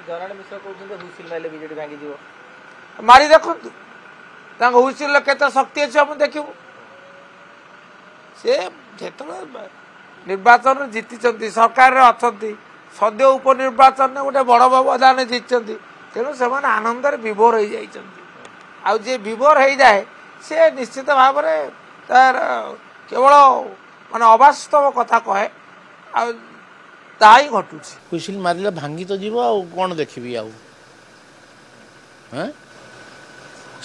ଜନାଣୀ ମିଶ୍ର କହୁଛନ୍ତି ହୁଇସିଲ ମାରିଲେ ବିଜେଡି ଭାଙ୍ଗିଯିବ। ମାରି ଦେଖନ୍ତୁ ତାଙ୍କ ହୁଇସିଲର କେତେ ଶକ୍ତି ଅଛି ଆମେ ଦେଖିବୁ। ସେ ଯେତେବେଳେ ନିର୍ବାଚନରେ ଜିତିଛନ୍ତି ସରକାରରେ ଅଛନ୍ତି ସଦ୍ୟ ଉପନିର୍ବାଚନରେ ଗୋଟେ ବଡ ବ୍ୟବଧାନ ଜିତିଛନ୍ତି ତେଣୁ ସେମାନେ ଆନନ୍ଦରେ ବିଭୋର ହେଇଯାଇଛନ୍ତି। ଆଉ ଯିଏ ବିଭୋର ହେଇଯାଏ ସେ ନିଶ୍ଚିତ ଭାବରେ ତାର କେବଳ ମାନେ ଅବାସ୍ତବ କଥା କହେ ଆଉ ତାହା ହିଁ ଘଟୁଛି। ହୁଇସିଲ ମାରିଲେ ଭାଙ୍ଗି ତ ଯିବ ଆଉ କ'ଣ ଦେଖିବି ଆଉ।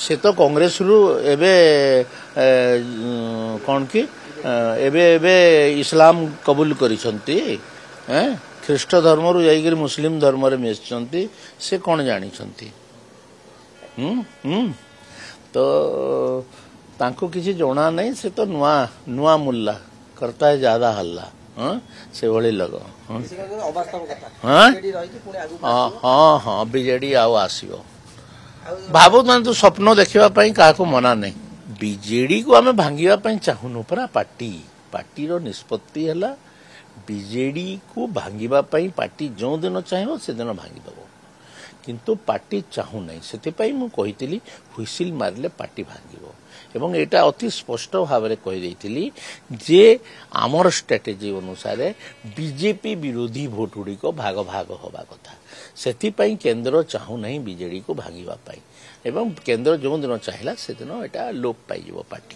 ସେ ତ କଂଗ୍ରେସରୁ ଏବେ କ'ଣ କି ଏବେ ଏବେ ଇସଲାମ କବୁଲ କରିଛନ୍ତି, ଖ୍ରୀଷ୍ଟ ଧର୍ମରୁ ଯାଇକରି ମୁସଲିମ ଧର୍ମରେ ମିଶିଛନ୍ତି, ସେ କ'ଣ ଜାଣିଛନ୍ତି? ତ ତାଙ୍କୁ କିଛି ଜଣା ନାହିଁ। ସେ ତ ନୂଆ ମୁଲ୍ଲା କରତା ହେ ଜ୍ୟାଦା ହଲ୍ଲା ସେଭଳି ଲୋକ। ହଁ ବିଜେଡି ଆଉ ଆସିବ ଭାବୁଥାନ୍ତୁ। ସ୍ୱପ୍ନ ଦେଖିବା ପାଇଁ କାହାକୁ ମନା ନାହିଁ। ବିଜେଡିକୁ ଆମେ ଭାଙ୍ଗିବା ପାଇଁ ଚାହୁଁନୁ ପରା। ପାର୍ଟିର ନିଷ୍ପତ୍ତି ହେଲା ବିଜେଡିକୁ ଭାଙ୍ଗିବା ପାଇଁ ପାର୍ଟି ଯେଉଁଦିନ ଚାହିଁବ ସେଦିନ ଭାଙ୍ଗିଦେବ, କିନ୍ତୁ ପାର୍ଟି ଚାହୁଁନାହିଁ। ସେଥିପାଇଁ ମୁଁ କହିଥିଲି ହୁଇସିଲ ମାରିଲେ ପାର୍ଟି ଭାଙ୍ଗିବ ଏବଂ ଏଇଟା ଅତି ସ୍ପଷ୍ଟ ଭାବରେ କହିଦେଇଥିଲି ଯେ ଆମର ଷ୍ଟ୍ରାଟେଜି ଅନୁସାରେ ବିଜେପି ବିରୋଧୀ ଭୋଟ ଗୁଡ଼ିକ ଭାଗ ହେବା କଥା। ସେଥିପାଇଁ କେନ୍ଦ୍ର ଚାହୁଁନାହିଁ ବିଜେଡିକୁ ଭାଙ୍ଗିବା ପାଇଁ ଏବଂ କେନ୍ଦ୍ର ଯେଉଁଦିନ ଚାହିଁଲା ସେଦିନ ଏଇଟା ଲୋପ ପାଇଯିବ ପାର୍ଟି।